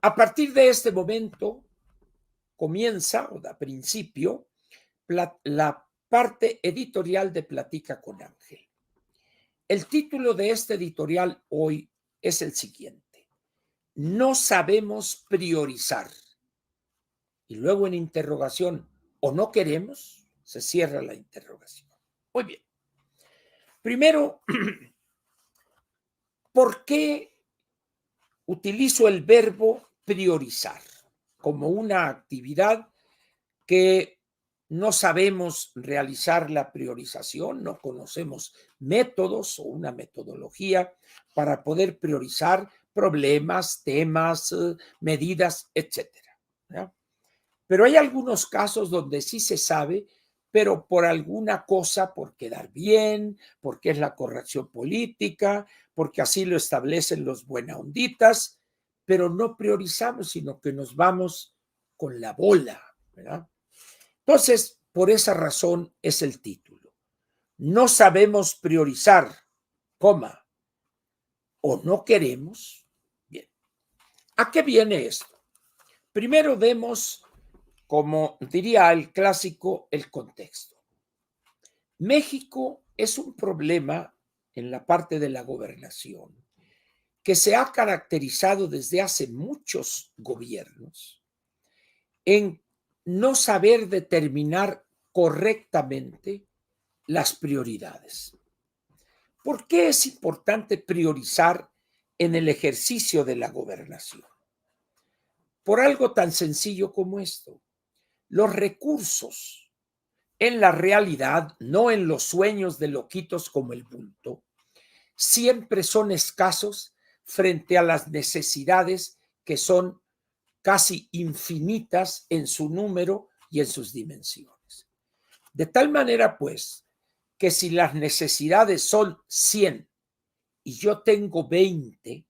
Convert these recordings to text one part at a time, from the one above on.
A partir de este momento comienza, o da principio, la parte editorial de Platica con Ángel. El título de este editorial hoy es el siguiente: no sabemos priorizar. Y luego en interrogación, ¿o no queremos? Se cierra la interrogación. Muy bien. Primero, ¿por qué utilizo el verbo priorizar como una actividad que no sabemos realizar la priorización, no conocemos métodos o una metodología para poder priorizar problemas, temas, medidas, etcétera, ¿ya? Pero hay algunos casos donde sí se sabe, pero por alguna cosa, por quedar bien, porque es la corrección política, porque así lo establecen los buenaonditas, pero no priorizamos, sino que nos vamos con la bola, ¿verdad? Entonces, por esa razón es el título. No sabemos priorizar, coma, o no queremos. Bien, ¿a qué viene esto? Primero vemos, como diría el clásico, el contexto. México es un problema en la parte de la gobernación que se ha caracterizado desde hace muchos gobiernos en no saber determinar correctamente las prioridades. ¿Por qué es importante priorizar en el ejercicio de la gobernación? Por algo tan sencillo como esto. Los recursos en la realidad, no en los sueños de loquitos como el bulto, siempre son escasos frente a las necesidades que son casi infinitas en su número y en sus dimensiones. De tal manera, pues, que si las necesidades son 100 y yo tengo 20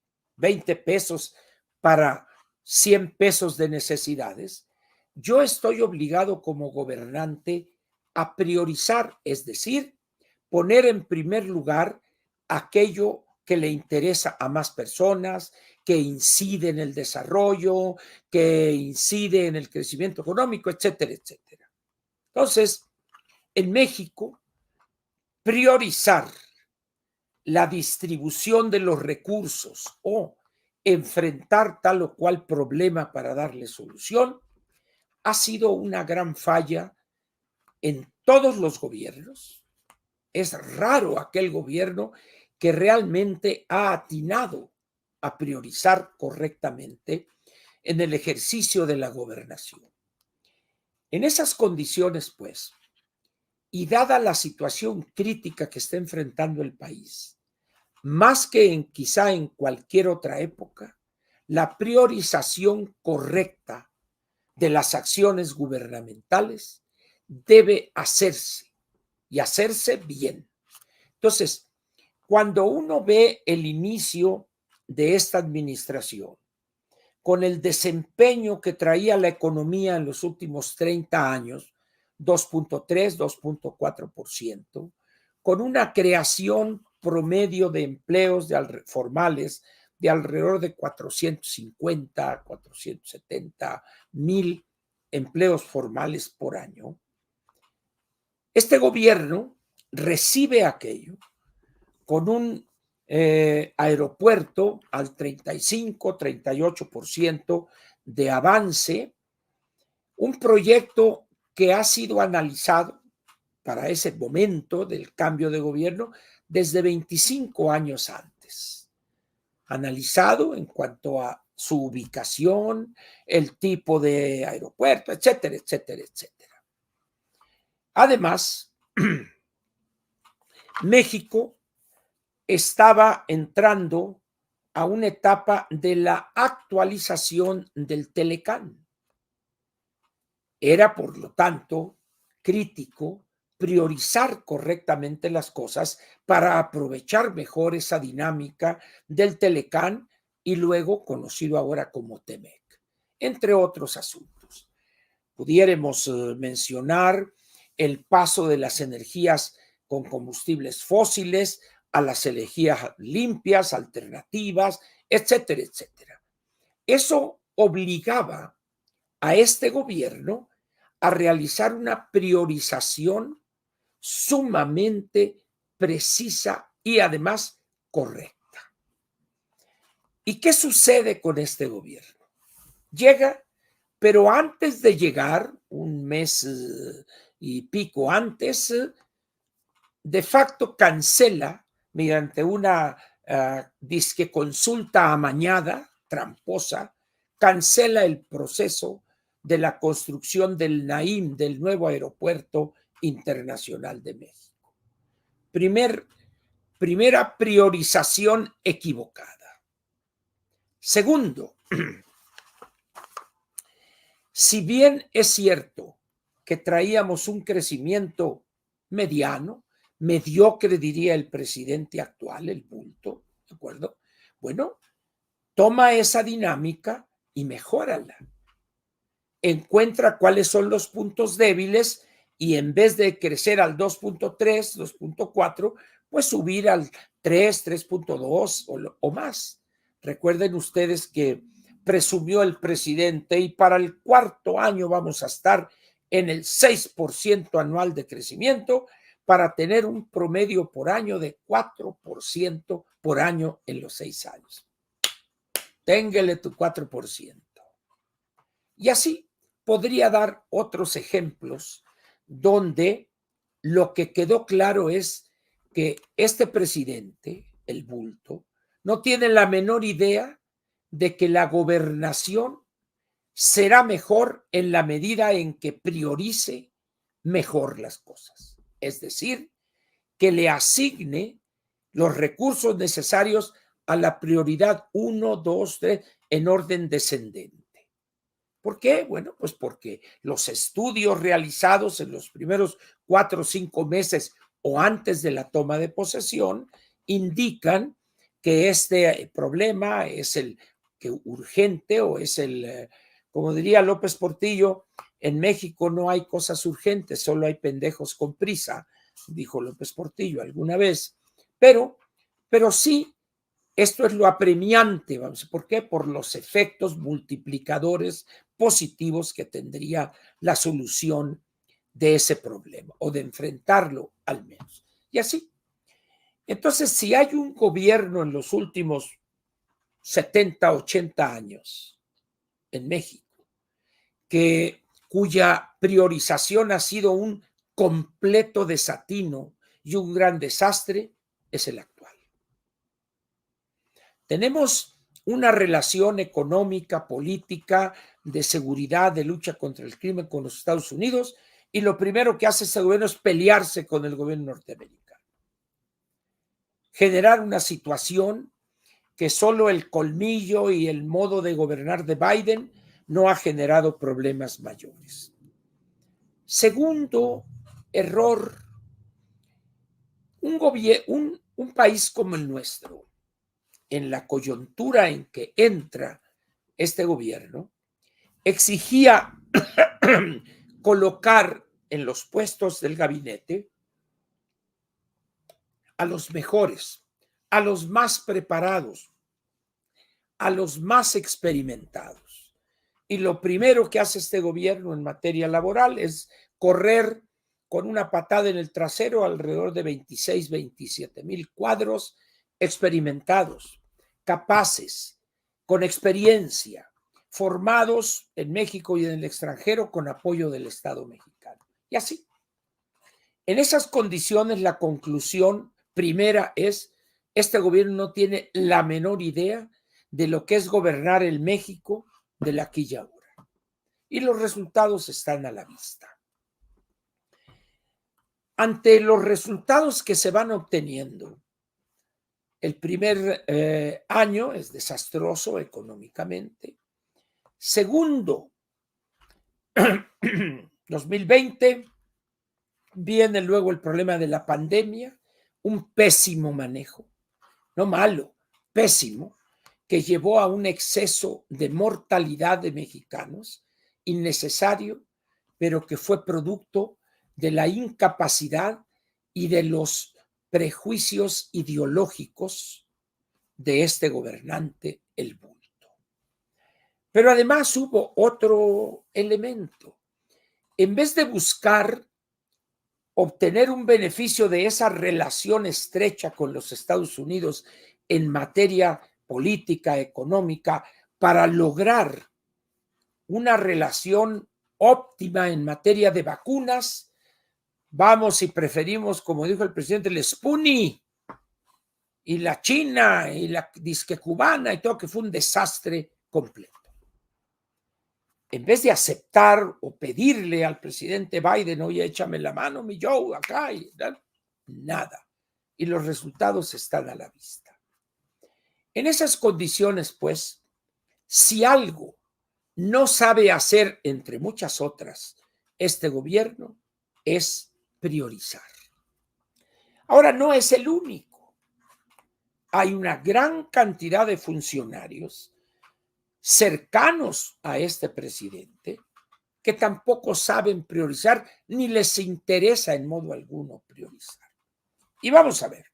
pesos para 100 pesos de necesidades, yo estoy obligado como gobernante a priorizar, es decir, poner en primer lugar aquello que le interesa a más personas, que incide en el desarrollo, que incide en el crecimiento económico, etcétera, etcétera. Entonces, en México, priorizar la distribución de los recursos o enfrentar tal o cual problema para darle solución ha sido una gran falla en todos los gobiernos. Es raro aquel gobierno que realmente ha atinado a priorizar correctamente en el ejercicio de la gobernación. En esas condiciones, pues, y dada la situación crítica que está enfrentando el país, más que quizá en cualquier otra época, la priorización correcta de las acciones gubernamentales debe hacerse y hacerse bien. Entonces, cuando uno ve el inicio de esta administración, con el desempeño que traía la economía en los últimos 30 años, 2.3, 2.4%, con una creación promedio de empleos formales de alrededor de 450, 470 mil empleos formales por año. Este gobierno recibe aquello con un aeropuerto al 35, 38% de avance, un proyecto que ha sido analizado para ese momento del cambio de gobierno desde 25 años antes. Analizado en cuanto a su ubicación, el tipo de aeropuerto, etcétera, etcétera, etcétera. Además, México estaba entrando a una etapa de la actualización del Telecán. Era, por lo tanto, crítico priorizar correctamente las cosas para aprovechar mejor esa dinámica del Telecán y luego conocido ahora como Temec, entre otros asuntos. Pudiéramos mencionar el paso de las energías con combustibles fósiles a las energías limpias, alternativas, etcétera, etcétera. Eso obligaba a este gobierno a realizar una priorización sumamente precisa y además correcta. ¿Y qué sucede con este gobierno? Llega, pero antes de llegar, un mes y pico antes, de facto cancela mediante una disque consulta amañada, tramposa, cancela el proceso de la construcción del Naim, del nuevo aeropuerto internacional de México. Primera priorización equivocada. Segundo, si bien es cierto que traíamos un crecimiento mediano, mediocre, diría el presidente actual, el bulto, ¿de acuerdo? Bueno, toma esa dinámica y mejórala. Encuentra cuáles son los puntos débiles y en vez de crecer al 2.3, 2.4, pues subir al 3, 3.2 o más. Recuerden ustedes que presumió el presidente y para el cuarto año vamos a estar en el 6% anual de crecimiento para tener un promedio por año de 4% por año en los 6 años. Téngale tu 4%. Y así podría dar otros ejemplos donde lo que quedó claro es que este presidente, el bulto, no tiene la menor idea de que la gobernación será mejor en la medida en que priorice mejor las cosas. Es decir, que le asigne los recursos necesarios a la prioridad 1, 2, 3 en orden descendente. ¿Por qué? Bueno, pues porque los estudios realizados en los primeros 4 o 5 meses o antes de la toma de posesión indican que este problema es el que urgente o es el, como diría López Portillo, en México no hay cosas urgentes, solo hay pendejos con prisa, dijo López Portillo alguna vez, pero sí, esto es lo apremiante, vamos, ¿por qué? Por los efectos multiplicadores positivos que tendría la solución de ese problema o de enfrentarlo al menos. Y así. Entonces, si hay un gobierno en los últimos 70, 80 años en México cuya priorización ha sido un completo desatino y un gran desastre, es el actual. Tenemos una relación económica, política, de seguridad, de lucha contra el crimen con los Estados Unidos, y lo primero que hace ese gobierno es pelearse con el gobierno norteamericano. Generar una situación que solo el colmillo y el modo de gobernar de Biden no ha generado problemas mayores. Segundo error, un país como el nuestro, en la coyuntura en que entra este gobierno, exigía colocar en los puestos del gabinete a los mejores, a los más preparados, a los más experimentados. Y lo primero que hace este gobierno en materia laboral es correr con una patada en el trasero alrededor de 26, 27 mil cuadros experimentados, capaces, con experiencia, formados en México y en el extranjero con apoyo del Estado mexicano. Y así. En esas condiciones, la conclusión primera es, este gobierno no tiene la menor idea de lo que es gobernar el México del aquí y ahora. Y los resultados están a la vista. Ante los resultados que se van obteniendo, el primer año es desastroso económicamente. Segundo, 2020, viene luego el problema de la pandemia, un pésimo manejo, no malo, pésimo, que llevó a un exceso de mortalidad de mexicanos innecesario, pero que fue producto de la incapacidad y de los prejuicios ideológicos de este gobernante, el bulto. Pero además hubo otro elemento. En vez de buscar obtener un beneficio de esa relación estrecha con los Estados Unidos en materia política, económica, para lograr una relación óptima en materia de vacunas, vamos y preferimos, como dijo el presidente, el Sputnik y la China y la disque cubana y todo, que fue un desastre completo. En vez de aceptar o pedirle al presidente Biden, oye, échame la mano, mi Joe, acá, y nada. Y los resultados están a la vista. En esas condiciones, pues, si algo no sabe hacer, entre muchas otras, este gobierno, es priorizar. Ahora, no es el único. Hay una gran cantidad de funcionarios cercanos a este presidente que tampoco saben priorizar ni les interesa en modo alguno priorizar. Y vamos a ver.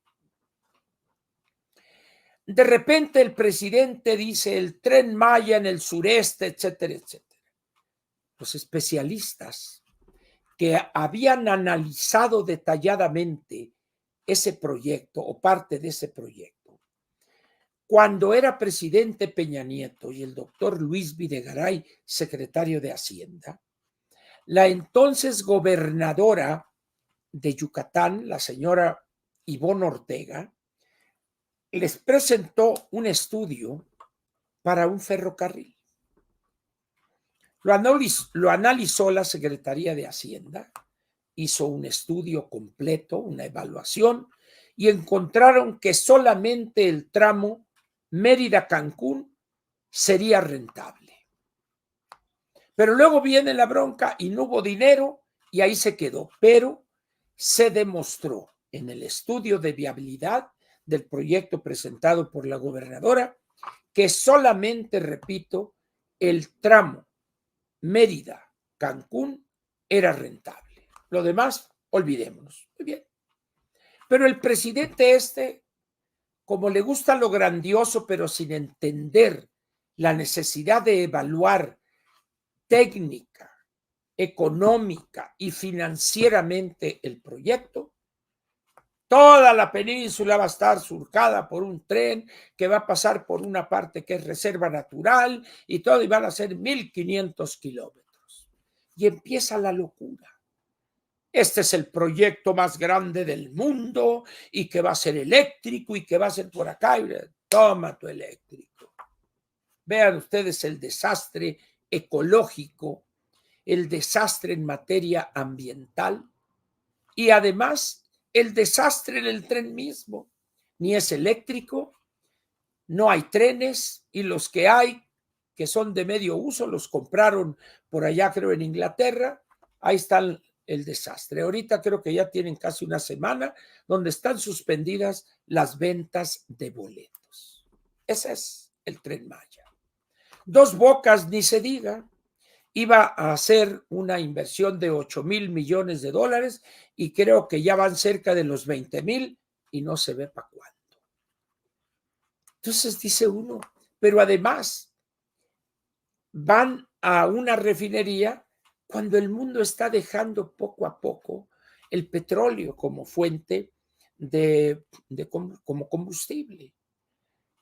De repente el presidente dice el Tren Maya en el sureste, etcétera, etcétera. Los especialistas que habían analizado detalladamente ese proyecto o parte de ese proyecto, cuando era presidente Peña Nieto y el doctor Luis Videgaray, secretario de Hacienda, la entonces gobernadora de Yucatán, la señora Ivonne Ortega, les presentó un estudio para un ferrocarril. Lo analizó la Secretaría de Hacienda, hizo un estudio completo, una evaluación, y encontraron que solamente el tramo Mérida-Cancún sería rentable. Pero luego viene la bronca y no hubo dinero y ahí se quedó. Pero se demostró en el estudio de viabilidad del proyecto presentado por la gobernadora que solamente, repito, el tramo Mérida-Cancún era rentable. Lo demás, olvidémonos. Muy bien. Pero el presidente como le gusta lo grandioso, pero sin entender la necesidad de evaluar técnica, económica y financieramente el proyecto, toda la península va a estar surcada por un tren que va a pasar por una parte que es reserva natural y todo, y van a ser 1,500 kilómetros. Y empieza la locura. Este es el proyecto más grande del mundo y que va a ser eléctrico y que va a ser por acá. Y toma tu eléctrico. Vean ustedes el desastre ecológico, el desastre en materia ambiental y además el desastre en el tren mismo. Ni es eléctrico, no hay trenes y los que hay, que son de medio uso, los compraron por allá, creo, en Inglaterra. Ahí está el desastre. Ahorita creo que ya tienen casi una semana donde están suspendidas las ventas de boletos. Ese es el Tren Maya. Dos Bocas, ni se diga, iba a hacer una inversión de 8,000 millones de dólares y creo que ya van cerca de los 20,000 y no se ve para cuándo. Entonces dice uno, pero además van a una refinería cuando el mundo está dejando poco a poco el petróleo como fuente como combustible.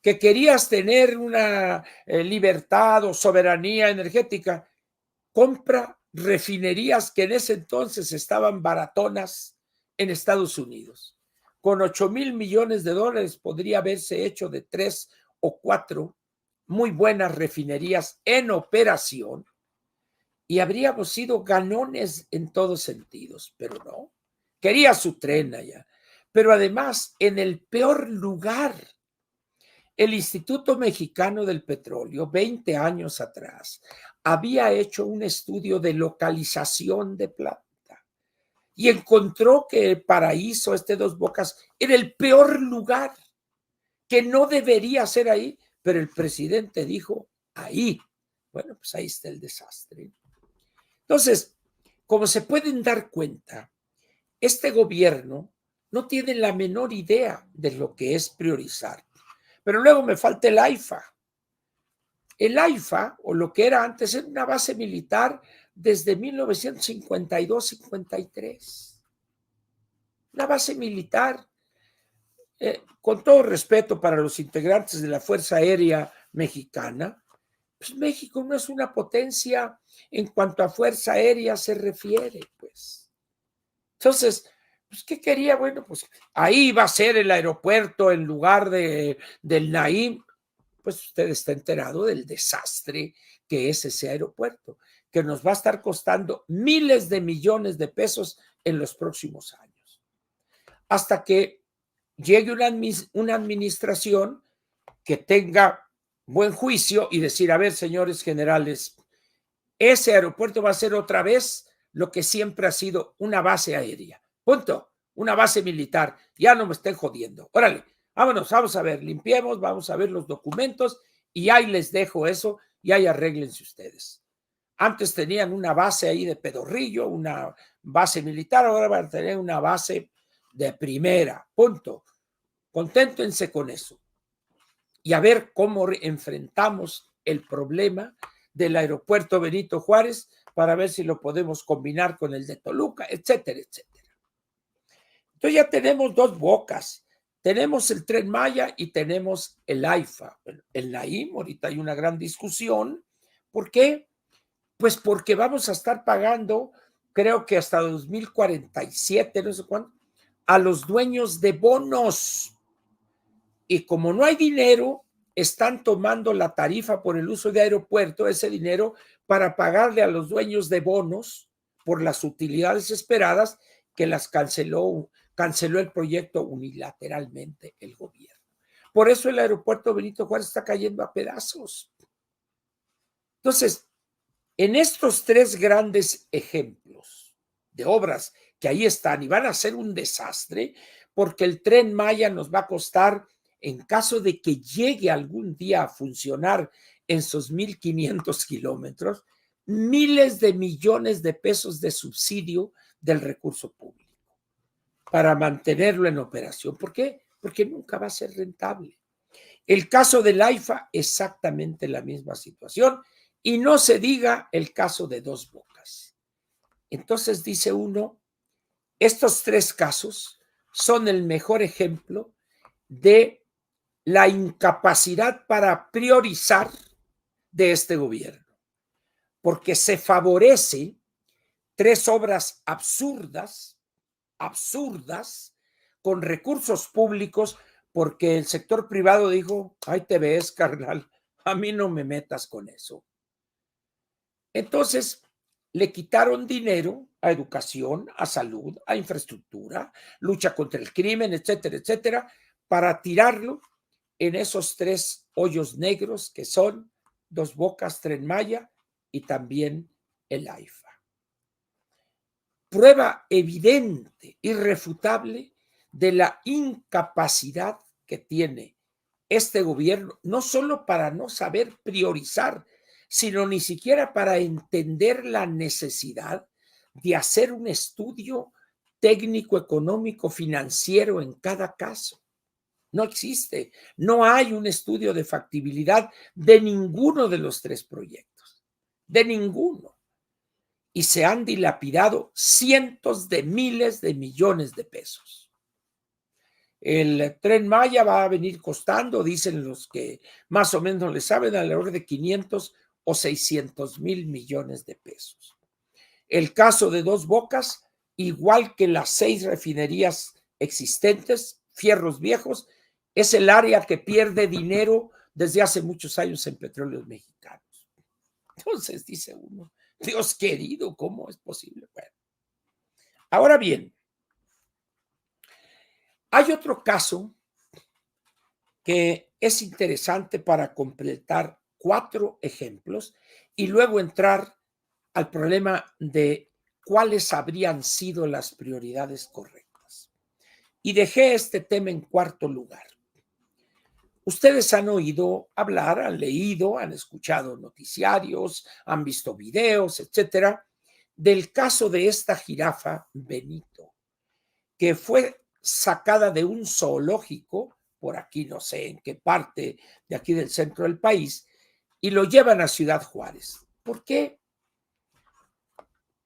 Que querías tener una libertad o soberanía energética, compra refinerías que en ese entonces estaban baratonas en Estados Unidos. Con 8,000 millones de dólares podría haberse hecho de 3 o 4 muy buenas refinerías en operación y habríamos sido ganones en todos sentidos, pero no. Quería su tren allá. Pero además, en el peor lugar, el Instituto Mexicano del Petróleo, 20 años atrás, había hecho un estudio de localización de planta y encontró que el paraíso, Dos Bocas, era el peor lugar, que no debería ser ahí, pero el presidente dijo, ahí. Bueno, pues ahí está el desastre. Entonces, como se pueden dar cuenta, este gobierno no tiene la menor idea de lo que es priorizar. Pero luego me falta el AIFA. el AIFA, o lo que era antes, era una base militar desde 1952-53. Una base militar, con todo respeto para los integrantes de la Fuerza Aérea Mexicana, pues México no es una potencia en cuanto a Fuerza Aérea se refiere, pues. Entonces, pues, ¿qué quería? Bueno, pues ahí va a ser el aeropuerto en lugar del Naim. Pues usted está enterado del desastre que es ese aeropuerto, que nos va a estar costando miles de millones de pesos en los próximos años, hasta que llegue una administración que tenga buen juicio y decir, a ver, señores generales, ese aeropuerto va a ser otra vez lo que siempre ha sido una base aérea. Punto. Una base militar. Ya no me estén jodiendo. Órale, vámonos, vamos a ver, limpiemos, vamos a ver los documentos y ahí les dejo eso y ahí arréglense ustedes. Antes tenían una base ahí de pedorrillo, una base militar, ahora van a tener una base de primera. Punto. Conténtense con eso. Y a ver cómo enfrentamos el problema del aeropuerto Benito Juárez para ver si lo podemos combinar con el de Toluca, etcétera, etcétera. Entonces ya tenemos dos bocas. Tenemos el Tren Maya y tenemos el AIFA. El Naim, ahorita hay una gran discusión. ¿Por qué? Pues porque vamos a estar pagando, creo que hasta 2047, no sé cuándo, a los dueños de bonos. Y como no hay dinero, están tomando la tarifa por el uso de aeropuerto, ese dinero, para pagarle a los dueños de bonos por las utilidades esperadas que las canceló el proyecto unilateralmente el gobierno. Por eso el aeropuerto Benito Juárez está cayendo a pedazos. Entonces, en estos tres grandes ejemplos de obras que ahí están y van a ser un desastre, porque el Tren Maya nos va a costar, en caso de que llegue algún día a funcionar en sus 1,500 kilómetros, miles de millones de pesos de subsidio del recurso público para mantenerlo en operación. ¿Por qué? Porque nunca va a ser rentable. El caso del AIFA, exactamente la misma situación, y no se diga el caso de Dos Bocas. Entonces dice uno, estos tres casos son el mejor ejemplo de la incapacidad para priorizar de este gobierno, porque se favorece tres obras absurdas, con recursos públicos, porque el sector privado dijo, ahí te ves, carnal, a mí no me metas con eso. Entonces, le quitaron dinero a educación, a salud, a infraestructura, lucha contra el crimen, etcétera, etcétera, para tirarlo en esos tres hoyos negros que son Dos Bocas, Tren Maya y también el AIFA. Prueba evidente, irrefutable, de la incapacidad que tiene este gobierno, no solo para no saber priorizar, sino ni siquiera para entender la necesidad de hacer un estudio técnico, económico, financiero en cada caso. No existe, no hay un estudio de factibilidad de ninguno de los tres proyectos, de ninguno. Y se han dilapidado cientos de miles de millones de pesos. El Tren Maya va a venir costando, dicen los que más o menos le saben, alrededor de 500 o 600 mil millones de pesos. El caso de Dos Bocas, igual que las 6 refinerías existentes, fierros viejos, es el área que pierde dinero desde hace muchos años en Petróleos Mexicanos. Entonces dice uno, Dios querido, ¿cómo es posible? Bueno, ahora bien, hay otro caso que es interesante para completar 4 ejemplos y luego entrar al problema de cuáles habrían sido las prioridades correctas. Y dejé este tema en cuarto lugar. Ustedes han oído hablar, han leído, han escuchado noticiarios, han visto videos, etcétera, del caso de esta jirafa Benito, que fue sacada de un zoológico, por aquí no sé en qué parte de aquí del centro del país, y lo llevan a Ciudad Juárez. ¿Por qué?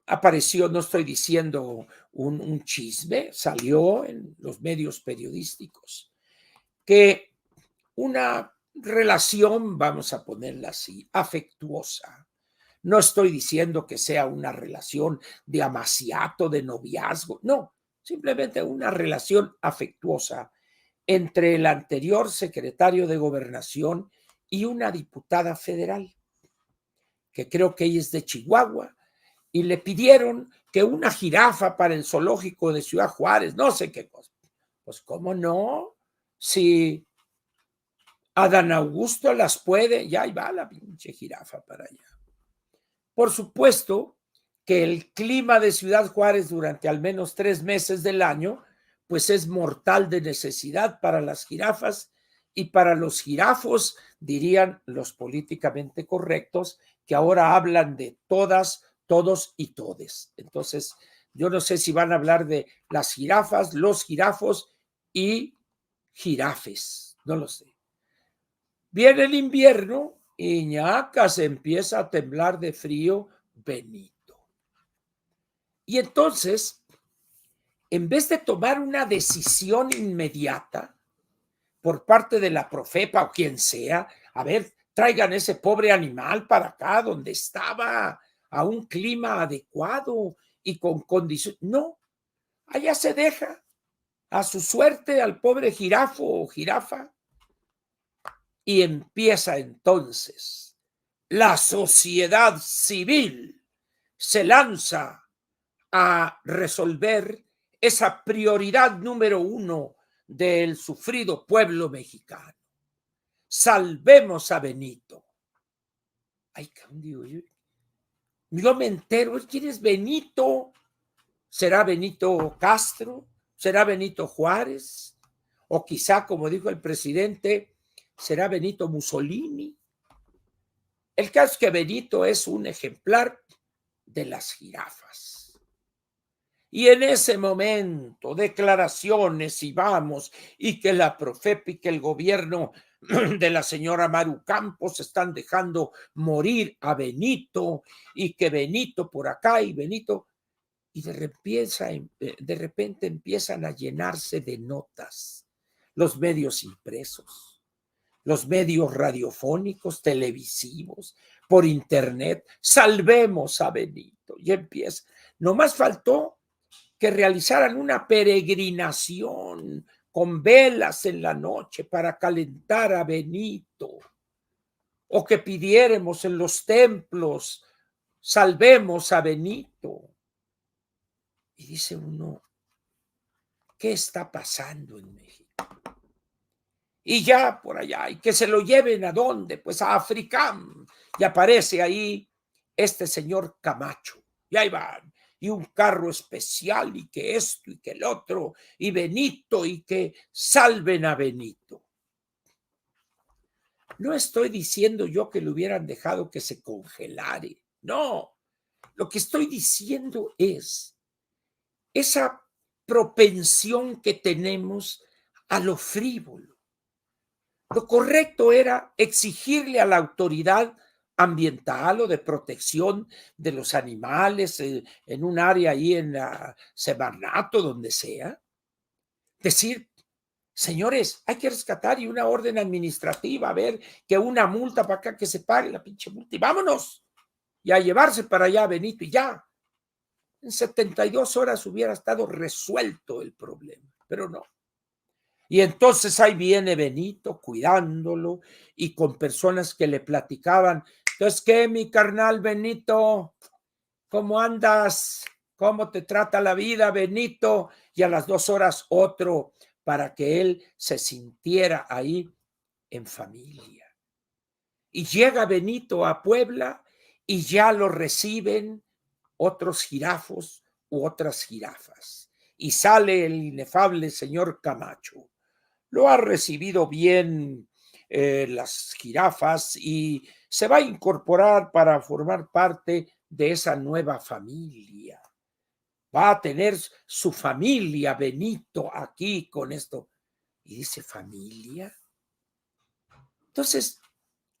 Apareció, no estoy diciendo un chisme, salió en los medios periodísticos, que una relación, vamos a ponerla así, afectuosa. No estoy diciendo que sea una relación de amaciato, de noviazgo, no, simplemente una relación afectuosa entre el anterior secretario de Gobernación y una diputada federal, que creo que ella es de Chihuahua, y le pidieron que una jirafa para el zoológico de Ciudad Juárez, no sé qué cosa. Pues, ¿cómo no? Si Adán Augusto las puede, ya ahí va la pinche jirafa para allá. Por supuesto que el clima de Ciudad Juárez durante al menos 3 meses del año, pues es mortal de necesidad para las jirafas y para los jirafos, dirían los políticamente correctos, que ahora hablan de todas, todos y todes. Entonces, yo no sé si van a hablar de las jirafas, los jirafos y jirafes, no lo sé. Viene el invierno y ñaca, se empieza a temblar de frío, Benito. Y entonces, en vez de tomar una decisión inmediata por parte de la Profepa o quien sea, a ver, traigan ese pobre animal para acá donde estaba, a un clima adecuado y con condiciones. No, allá se deja a su suerte al pobre jirafo o jirafa. Y empieza entonces la sociedad civil, se lanza a resolver esa prioridad número 1 del sufrido pueblo mexicano. Salvemos a Benito. Ay, digo, yo me entero, ¿quién es Benito? ¿Será Benito Castro? ¿Será Benito Juárez? O quizá, como dijo el presidente, ¿será Benito Mussolini? El caso es que Benito es un ejemplar de las jirafas. Y en ese momento, declaraciones y vamos, y que la Profepa y que el gobierno de la señora Maru Campos están dejando morir a Benito, y que Benito por acá y Benito, y de repente empiezan a llenarse de notas los medios impresos, los medios radiofónicos, televisivos, por internet. Salvemos a Benito. Y empieza. Nomás faltó que realizaran una peregrinación con velas en la noche para calentar a Benito, o que pidiéramos en los templos, salvemos a Benito. Y dice uno, ¿qué está pasando en México? Y ya por allá, y que se lo lleven ¿a dónde? Pues a Africam. Y aparece ahí este señor Camacho. Y ahí van. Y un carro especial, y que esto, y que el otro, y Benito, y que salven a Benito. No estoy diciendo yo que le hubieran dejado que se congelare. No. Lo que estoy diciendo es esa propensión que tenemos a lo frívolo. Lo correcto era exigirle a la autoridad ambiental o de protección de los animales en un área ahí en la Semarnato, donde sea, decir, señores, hay que rescatar y una orden administrativa, a ver, que una multa para acá, que se pague la pinche multa y vámonos, y a llevarse para allá a Benito y ya. En 72 horas hubiera estado resuelto el problema, pero no. Y entonces ahí viene Benito cuidándolo y con personas que le platicaban. Entonces, ¿qué, mi carnal Benito? ¿Cómo andas? ¿Cómo te trata la vida, Benito? Y a las 2 horas otro para que él se sintiera ahí en familia. Y llega Benito a Puebla y ya lo reciben otros jirafos u otras jirafas. Y sale el inefable señor Camacho. Lo ha recibido bien las jirafas y se va a incorporar para formar parte de esa nueva familia. Va a tener su familia, Benito, aquí con esto. Y dice, ¿familia? Entonces,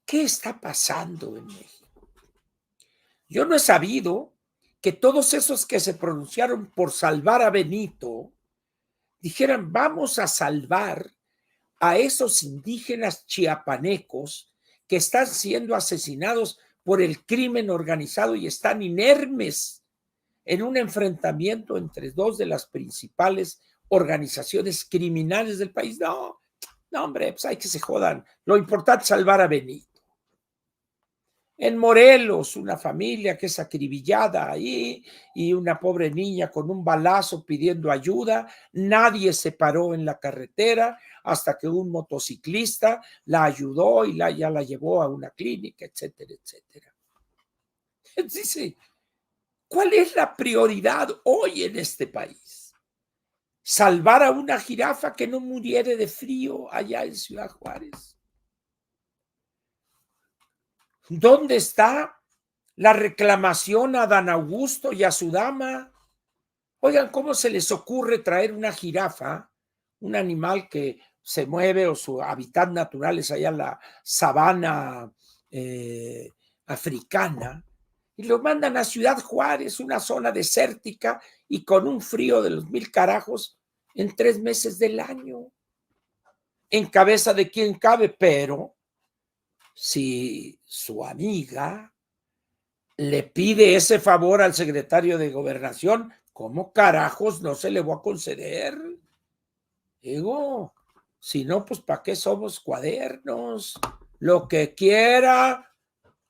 ¿Qué está pasando en México? Yo no he sabido que todos esos que se pronunciaron por salvar a Benito dijeran, vamos a salvar a esos indígenas chiapanecos que están siendo asesinados por el crimen organizado y están inermes en un enfrentamiento entre dos de las principales organizaciones criminales del país. No, no, hombre, pues hay que se jodan. Lo importante es salvar a Benito. En Morelos, una familia que es acribillada ahí y una pobre niña con un balazo pidiendo ayuda. Nadie se paró en la carretera hasta que un motociclista la ayudó y ya la llevó a una clínica, etcétera, etcétera. Dice, ¿cuál es la prioridad hoy en este país? ¿Salvar a una jirafa que no muriere de frío allá en Ciudad Juárez? ¿Dónde está la reclamación a Dan Augusto y a su dama? Oigan, ¿cómo se les ocurre traer una jirafa, un animal que se mueve o su hábitat natural es allá en la sabana africana, y lo mandan a Ciudad Juárez, una zona desértica y con un frío de los 1000 carajos en 3 meses del año? En cabeza de quien cabe, pero si su amiga le pide ese favor al secretario de Gobernación, ¿cómo carajos no se le va a conceder? Digo, si no, pues ¿para qué somos cuadernos? Lo que quiera.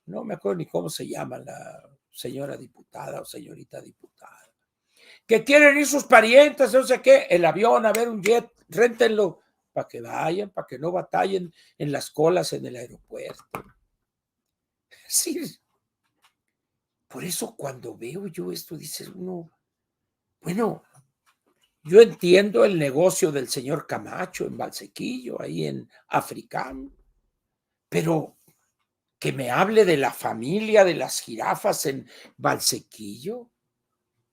No me acuerdo ni cómo se llama la señora diputada o señorita diputada. Que quieren ir sus parientes, no sé qué, el avión, a ver un jet, réntenlo, para que vayan, para que no batallen en las colas en el aeropuerto. Sí. Por eso cuando veo yo esto, dice uno, bueno, yo entiendo el negocio del señor Camacho en Valsequillo, ahí en Africam, pero que me hable de la familia de las jirafas en Valsequillo,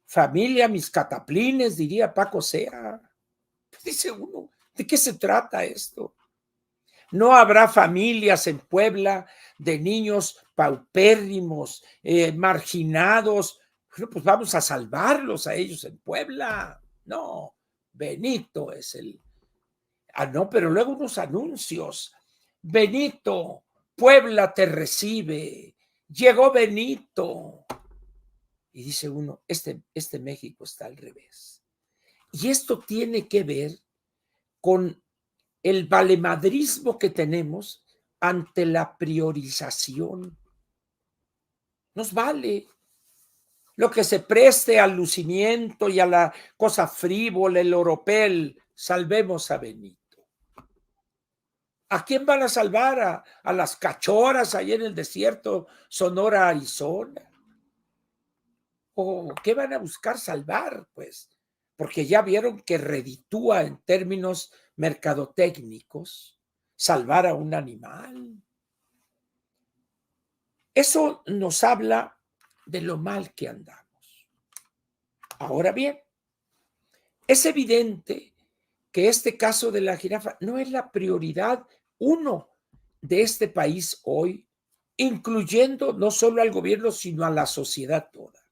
familia mis cataplines, diría Paco Sea. Pues dice uno, ¿de qué se trata esto? No habrá familias en Puebla de niños paupérrimos, marginados. Bueno, pues vamos a salvarlos a ellos en Puebla. No, Benito es el... Ah, no, pero luego unos anuncios. Benito, Puebla te recibe. Llegó Benito. Y dice uno, este México está al revés. Y esto tiene que ver con el valemadrismo que tenemos ante la priorización. Nos vale lo que se preste al lucimiento y a la cosa frívola, el oropel. Salvemos a Benito. ¿A quién van a salvar? ¿A las cachorras ahí en el desierto Sonora, Arizona? ¿O qué van a buscar salvar? Pues, porque ya vieron que reditúa en términos mercadotécnicos salvar a un animal. Eso nos habla de lo mal que andamos. Ahora bien, es evidente que este caso de la jirafa no es la prioridad uno de este país hoy, incluyendo no solo al gobierno, sino a la sociedad toda.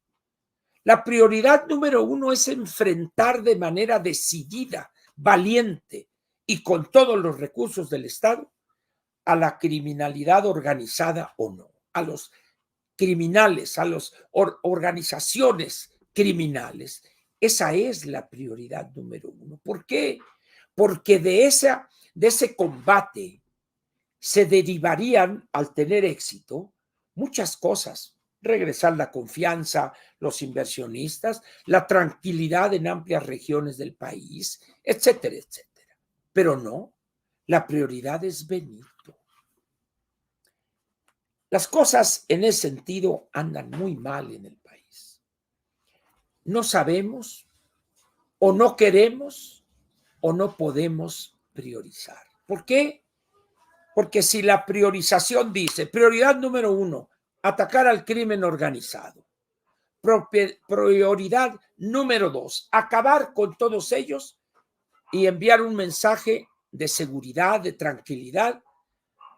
La prioridad número uno es enfrentar de manera decidida, valiente y con todos los recursos del Estado a la criminalidad organizada o no, a los criminales, a las organizaciones criminales. Esa es la prioridad número uno. ¿Por qué? Porque de ese combate se derivarían, al tener éxito, muchas cosas. Regresar la confianza, los inversionistas, la tranquilidad en amplias regiones del país, etcétera, etcétera. Pero no, la prioridad es Benito. Las cosas en ese sentido andan muy mal en el país. No sabemos o no queremos o no podemos priorizar. ¿Por qué? Porque si la priorización dice, prioridad número uno, atacar al crimen organizado. Prioridad número dos, acabar con todos ellos y enviar un mensaje de seguridad, de tranquilidad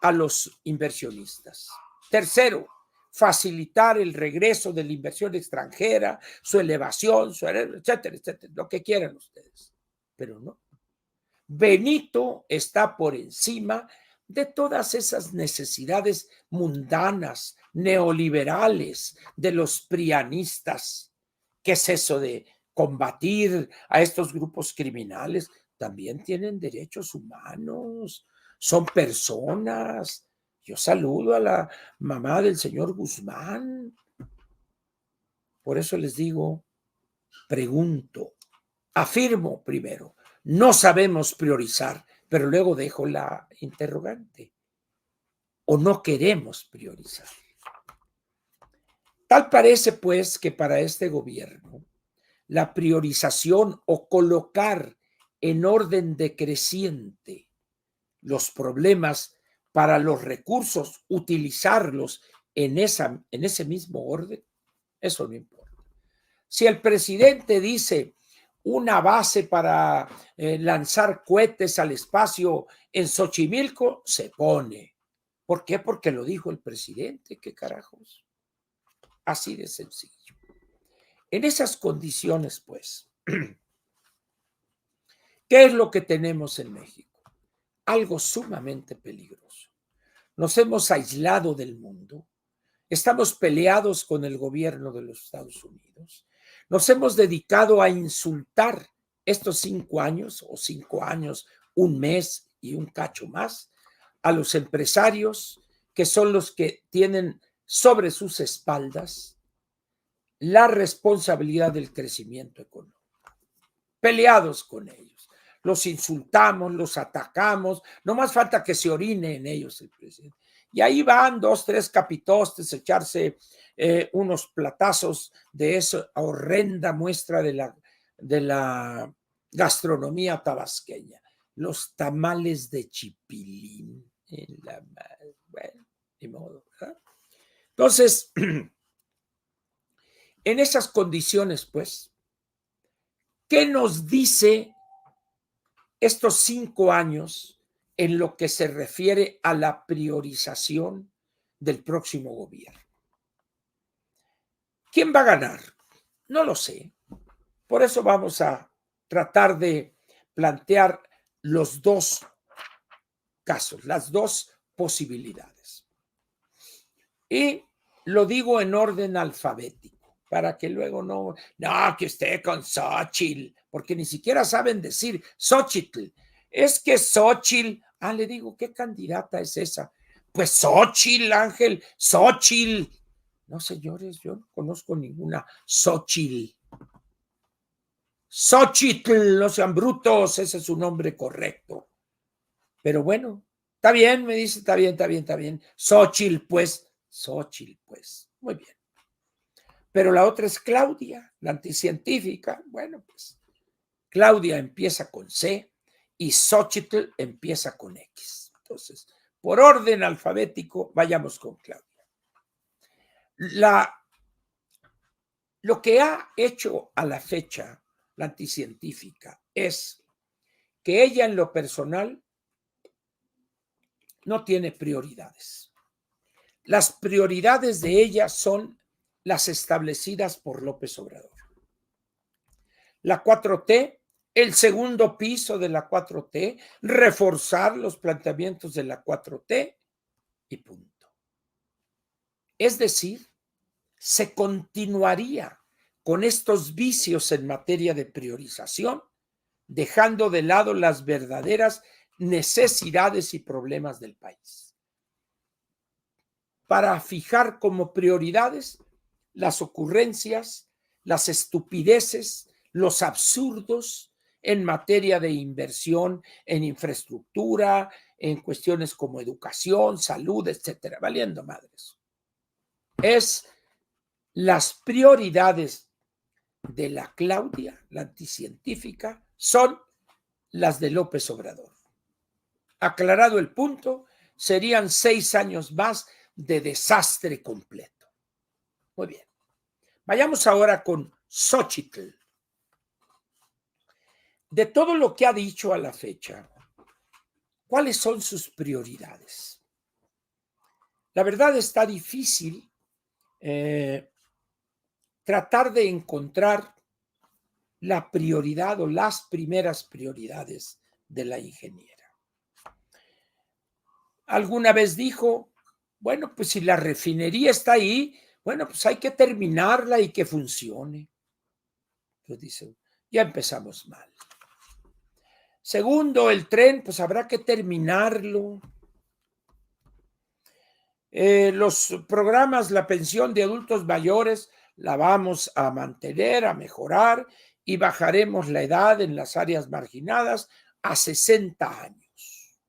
a los inversionistas. Tercero, facilitar el regreso de la inversión extranjera, su elevación, etcétera, etcétera, lo que quieran ustedes. Pero no. Benito está por encima de todas esas necesidades mundanas, neoliberales, de los prianistas. ¿Qué es eso de combatir a estos grupos criminales? También tienen derechos humanos, son personas. Yo saludo a la mamá del señor Guzmán. Por eso les digo, pregunto, afirmo primero, no sabemos priorizar, pero luego dejo la interrogante. O no queremos priorizar. Tal parece, pues, que para este gobierno, la priorización o colocar en orden decreciente los problemas para los recursos, utilizarlos en ese mismo orden, eso no importa. Si el presidente dice una base para lanzar cohetes al espacio en Xochimilco, se pone. ¿Por qué? Porque lo dijo el presidente. ¿Qué carajos? Así de sencillo. En esas condiciones, pues, ¿qué es lo que tenemos en México? Algo sumamente peligroso. Nos hemos aislado del mundo. Estamos peleados con el gobierno de los Estados Unidos. Nos hemos dedicado a insultar estos 5 años o 5 años, un mes y un cacho más a los empresarios que son los que tienen sobre sus espaldas la responsabilidad del crecimiento económico. Peleados con ellos. Los insultamos, los atacamos, no más falta que se orine en ellos el presidente. Y ahí van 2, 3 capitostes a echarse unos platazos de esa horrenda muestra de la gastronomía tabasqueña. Los tamales de chipilín. Bueno, ni modo, ¿verdad? Entonces, en esas condiciones, pues, ¿qué nos dice estos 5 años en lo que se refiere a la priorización del próximo gobierno? ¿Quién va a ganar? No lo sé. Por eso vamos a tratar de plantear los dos casos, las dos posibilidades. Y lo digo en orden alfabético, para que luego no, que usted con Xochitl, porque ni siquiera saben decir Xochitl. Es que Xochitl, le digo, ¿qué candidata es esa? Pues Xochitl, Ángel, Xochitl. No, señores, yo no conozco ninguna Xochitl. Xochitl, no sean brutos, ese es su nombre correcto. Pero bueno, está bien, me dice, está bien, está bien, está bien. Xochitl, pues. Xochitl, pues, muy bien. Pero la otra es Claudia, la anticientífica. Bueno, pues Claudia empieza con C y Xochitl empieza con X. Entonces, por orden alfabético, vayamos con Claudia. Lo que ha hecho a la fecha la anticientífica es que ella en lo personal no tiene prioridades. Las prioridades de ella son las establecidas por López Obrador. La 4T, el segundo piso de la 4T, reforzar los planteamientos de la 4T y punto. Es decir, se continuaría con estos vicios en materia de priorización, dejando de lado las verdaderas necesidades y problemas del país, para fijar como prioridades las ocurrencias, las estupideces, los absurdos en materia de inversión en infraestructura, en cuestiones como educación, salud, etcétera, valiendo madres. Es las prioridades de la Claudia, la anticientífica, son las de López Obrador. Aclarado el punto, serían 6 años más de desastre completo. Muy bien. Vayamos ahora con Xochitl. De todo lo que ha dicho a la fecha, ¿cuáles son sus prioridades? La verdad está difícil tratar de encontrar la prioridad o las primeras prioridades de la ingeniera. Alguna vez dijo, bueno, pues si la refinería está ahí, bueno, pues hay que terminarla y que funcione. Pues dice, ya empezamos mal. Segundo, el tren, pues habrá que terminarlo. Los programas, la pensión de adultos mayores, la vamos a mantener, a mejorar y bajaremos la edad en las áreas marginadas a 60 años.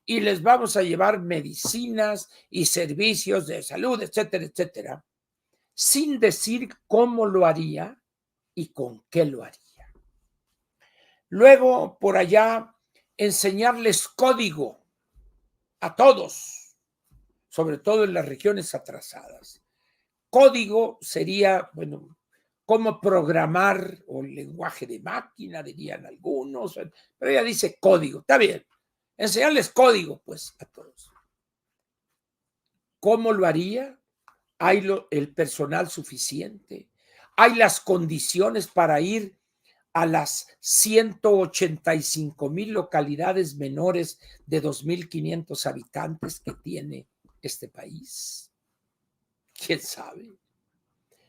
Y les vamos a llevar medicinas y servicios de salud, etcétera, etcétera, sin decir cómo lo haría y con qué lo haría. Luego, por allá, enseñarles código a todos, sobre todo en las regiones atrasadas. Código sería, bueno, cómo programar o lenguaje de máquina, dirían algunos, pero ella dice código, está bien. Enseñarles código, pues, a todos. ¿Cómo lo haría? ¿Hay el personal suficiente? ¿Hay las condiciones para ir a las 185,000 localidades menores de 2,500 habitantes que tiene este país? ¿Quién sabe?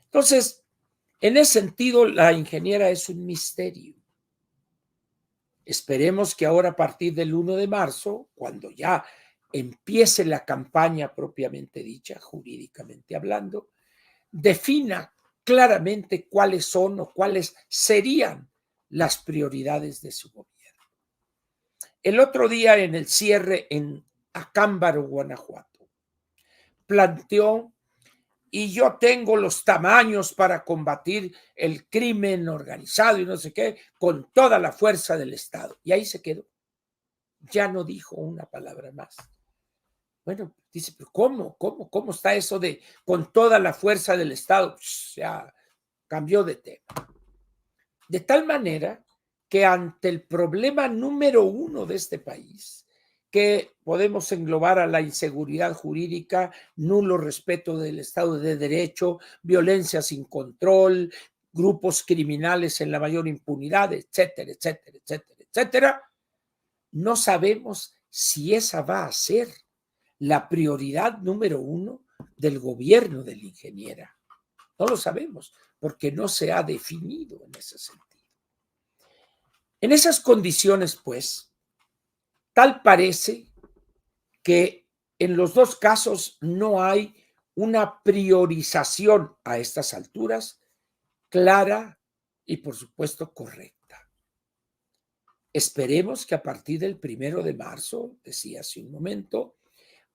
Entonces, en ese sentido, la ingeniera es un misterio. Esperemos que ahora, a partir del 1 de marzo, cuando ya empiece la campaña propiamente dicha, jurídicamente hablando, defina claramente cuáles son o cuáles serían las prioridades de su gobierno. El otro día, en el cierre en Acámbaro, Guanajuato, planteó, y yo tengo los tamaños para combatir el crimen organizado y no sé qué, con toda la fuerza del Estado. Y ahí se quedó. Ya no dijo una palabra más. Bueno, dice, pero ¿Cómo está eso de con toda la fuerza del Estado? Ya cambió de tema. De tal manera que ante el problema número uno de este país, que podemos englobar a la inseguridad jurídica, nulo respeto del Estado de Derecho, violencia sin control, grupos criminales en la mayor impunidad, etcétera, etcétera, etcétera, etcétera, no sabemos si esa va a ser la prioridad número uno del gobierno de la ingeniera. No lo sabemos porque no se ha definido en ese sentido. En esas condiciones, pues, tal parece que en los dos casos no hay una priorización a estas alturas clara y, por supuesto, correcta. Esperemos que a partir del 1 de marzo, decía hace un momento,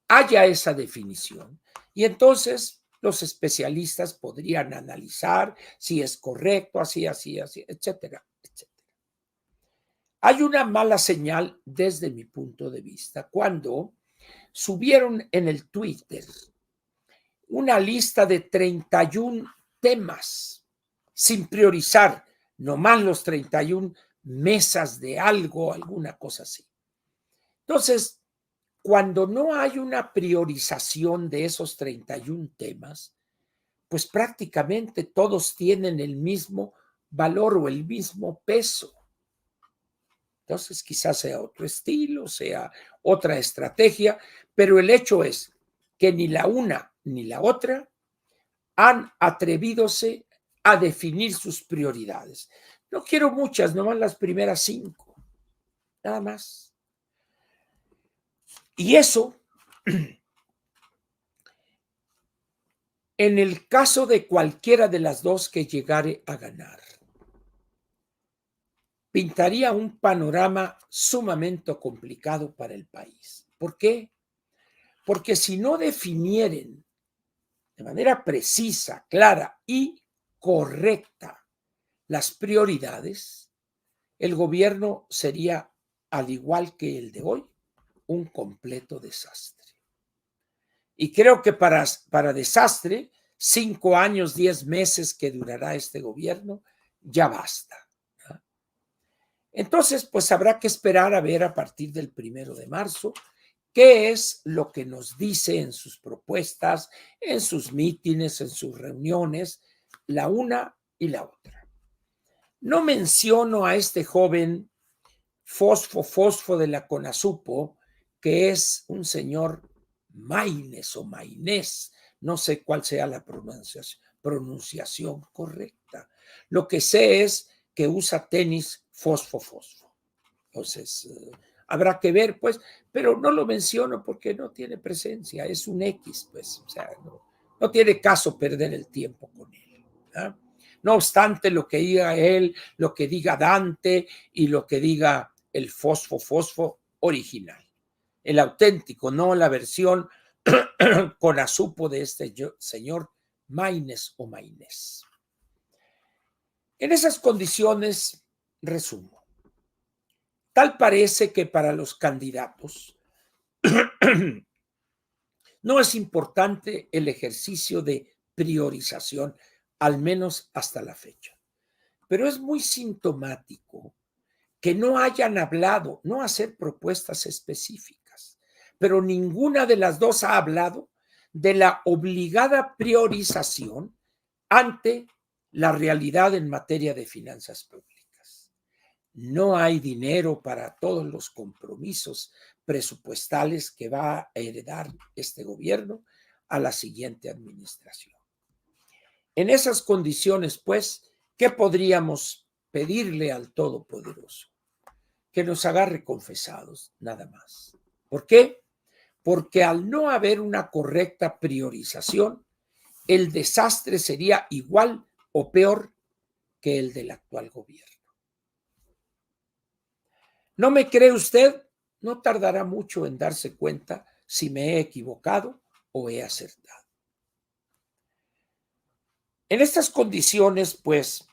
haya esa definición y entonces los especialistas podrían analizar si es correcto, así, etcétera, etcétera. Hay una mala señal desde mi punto de vista cuando subieron en el Twitter una lista de 31 temas sin priorizar, nomás los 31 mesas de algo, alguna cosa así. Entonces, cuando no hay una priorización de esos 31 temas, pues prácticamente todos tienen el mismo valor o el mismo peso. Entonces, quizás sea otro estilo, sea otra estrategia, pero el hecho es que ni la una ni la otra han atrevidose a definir sus prioridades. No quiero muchas, nomás las primeras 5, nada más. Y eso, en el caso de cualquiera de las dos que llegare a ganar, pintaría un panorama sumamente complicado para el país. ¿Por qué? Porque si no definieren de manera precisa, clara y correcta las prioridades, el gobierno sería, al igual que el de hoy, un completo desastre. Y creo que para desastre, 5 años, 10 meses que durará este gobierno, ya basta. Entonces, pues habrá que esperar a ver a partir del 1 de marzo ¿Qué es lo que nos dice en sus propuestas, en sus mítines, en sus reuniones, la una y la otra? No menciono a este joven Fosfo de la CONASUPO, que es un señor Maínez o Mainés, no sé cuál sea la pronunciación correcta. Lo que sé es que usa tenis fosfo. Entonces, habrá que ver, pues, pero no lo menciono porque no tiene presencia, es un X, pues, o sea, no tiene caso perder el tiempo con él. ¿Ah? No obstante, lo que diga él, lo que diga Dante y lo que diga el fosfo original, el auténtico, no la versión con azupo de este señor Maínez o Mainés. En esas condiciones, resumo. Tal parece que para los candidatos no es importante el ejercicio de priorización, al menos hasta la fecha. Pero es muy sintomático que no hayan hablado, no hacer propuestas específicas, pero ninguna de las dos ha hablado de la obligada priorización ante la realidad en materia de finanzas públicas. No hay dinero para todos los compromisos presupuestales que va a heredar este gobierno a la siguiente administración. En esas condiciones, pues, ¿qué podríamos pedirle al Todopoderoso? Que nos agarre confesados, nada más. ¿Por qué? Porque al no haber una correcta priorización, el desastre sería igual o peor que el del actual gobierno. ¿No me cree usted? No tardará mucho en darse cuenta si me he equivocado o he acertado. En estas condiciones, pues,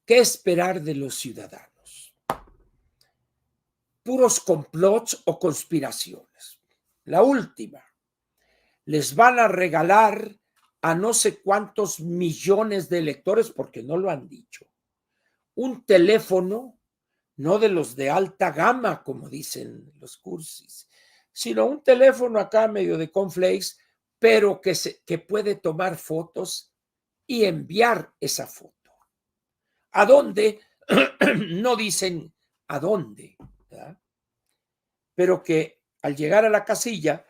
¿qué esperar de los ciudadanos? Puros complots o conspiraciones. La última, les van a regalar a no sé cuántos millones de electores, porque no lo han dicho, un teléfono, no de los de alta gama, como dicen los cursis, sino un teléfono acá medio de cornflakes, pero que puede tomar fotos y enviar esa foto. ¿A dónde? No dicen a dónde, ¿verdad? Pero que al llegar a la casilla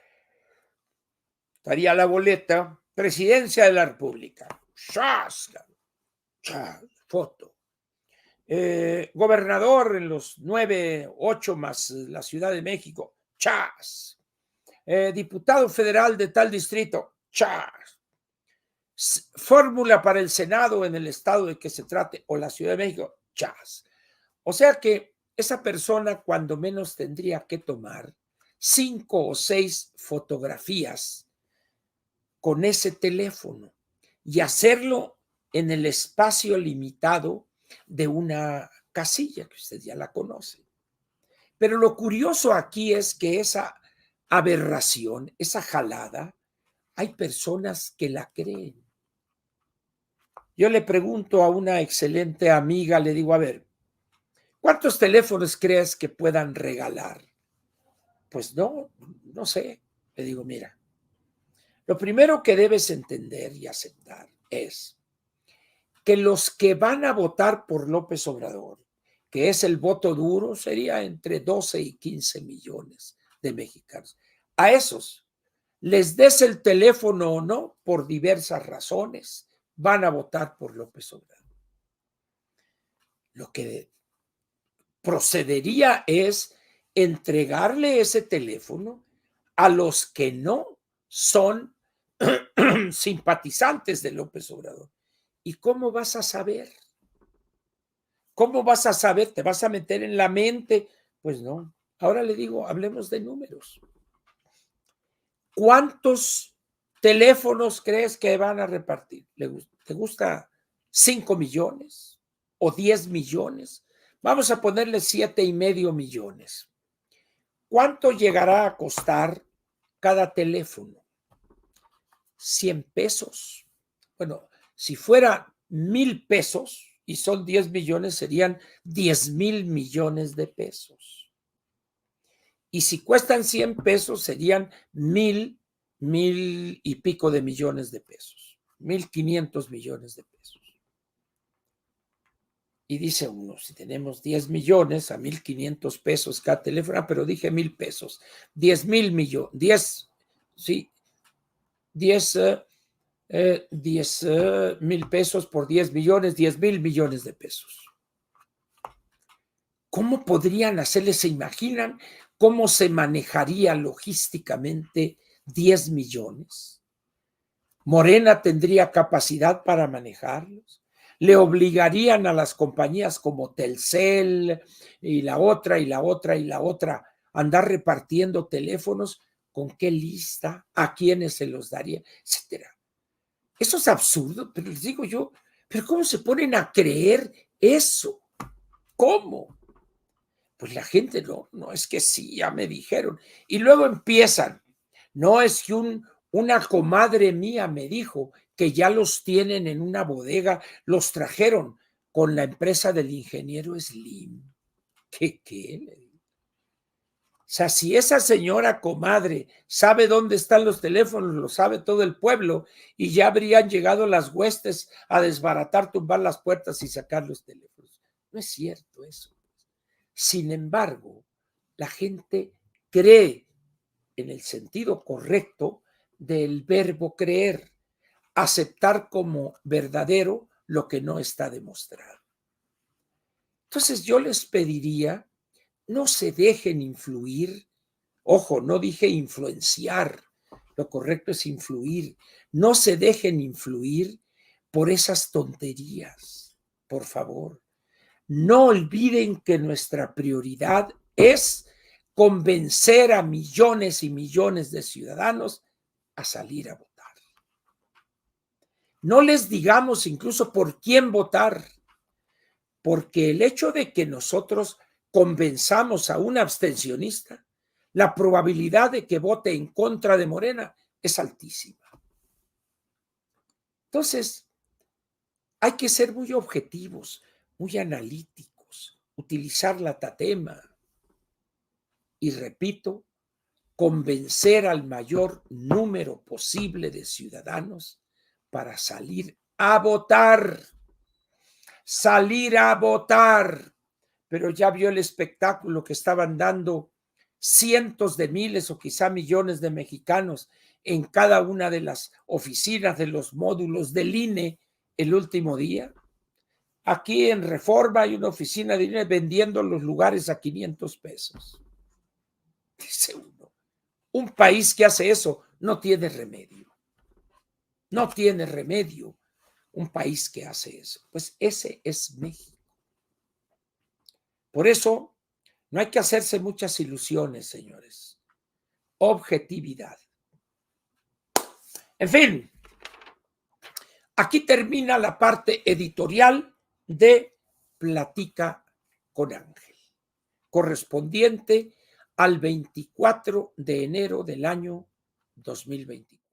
estaría la boleta, Presidencia de la República, foto. Gobernador en los 9, 8 más la Ciudad de México, chas. Diputado federal de tal distrito, chas. Fórmula para el Senado en el estado de que se trate o la Ciudad de México, chas. O sea que esa persona cuando menos tendría que tomar 5 o 6 fotografías con ese teléfono y hacerlo en el espacio limitado de una casilla que usted ya la conoce. Pero lo curioso aquí es que esa aberración, esa jalada, hay personas que la creen. Yo le pregunto a una excelente amiga, le digo, a ver, ¿cuántos teléfonos crees que puedan regalar? Pues no sé. Le digo, mira, lo primero que debes entender y aceptar es que los que van a votar por López Obrador, que es el voto duro, sería entre 12 y 15 millones de mexicanos. A esos, les des el teléfono o no, por diversas razones, van a votar por López Obrador. Lo que procedería es entregarle ese teléfono a los que no son simpatizantes de López Obrador. ¿Y cómo vas a saber? ¿Cómo vas a saber? ¿Te vas a meter en la mente? Pues no. Ahora le digo, hablemos de números. ¿Cuántos teléfonos crees que van a repartir? ¿Te gusta 5 millones o 10 millones? Vamos a ponerle 7,5 millones. ¿Cuánto llegará a costar cada teléfono? 100 pesos. Bueno, si fuera 1,000 pesos y son 10 millones, serían 10,000 millones de pesos. Y si cuestan 100 pesos, serían 1,000 y pico de millones de pesos, 1,500 millones de pesos. Y dice uno, si tenemos 10 millones a 1,500 pesos cada teléfono, pero dije 1,000 pesos, 10,000 millones, 10, sí, 10, 10,000 pesos por 10 millones, 10,000 millones de pesos. ¿Cómo podrían hacerle? ¿Se imaginan cómo se manejaría logísticamente 10 millones? ¿Morena tendría capacidad para manejarlos? ¿Le obligarían a las compañías como Telcel y la otra y la otra y la otra a andar repartiendo teléfonos? ¿Con qué lista? ¿A quiénes se los daría? Etcétera. Eso es absurdo, pero les digo yo, ¿pero cómo se ponen a creer eso? ¿Cómo? Pues la gente no es que sí, ya me dijeron. Y luego empiezan, no es que una comadre mía me dijo que ya los tienen en una bodega, los trajeron con la empresa del ingeniero Slim. ¿Qué? O sea, si esa señora comadre sabe dónde están los teléfonos, lo sabe todo el pueblo, y ya habrían llegado las huestes a desbaratar, tumbar las puertas y sacar los teléfonos. No es cierto eso. Sin embargo, la gente cree en el sentido correcto del verbo creer, aceptar como verdadero lo que no está demostrado. Entonces yo les pediría, no se dejen influir. Ojo, no dije influenciar, lo correcto es influir. No se dejen influir por esas tonterías, por favor. No olviden que nuestra prioridad es convencer a millones y millones de ciudadanos a salir a votar. No les digamos incluso por quién votar, porque el hecho de que nosotros convenzamos a un abstencionista, la probabilidad de que vote en contra de Morena es altísima. Entonces, hay que ser muy objetivos, muy analíticos, utilizar la tatema y, repito, convencer al mayor número posible de ciudadanos para salir a votar. Salir a votar. Pero ya vio el espectáculo que estaban dando cientos de miles o quizá millones de mexicanos en cada una de las oficinas de los módulos del INE el último día. Aquí en Reforma hay una oficina de INE vendiendo los lugares a 500 pesos. Dice uno, un país que hace eso no tiene remedio. No tiene remedio un país que hace eso. Pues ese es México. Por eso no hay que hacerse muchas ilusiones, señores. Objetividad. En fin, aquí termina la parte editorial de Platica con Ángel, correspondiente al 24 de enero del año 2024.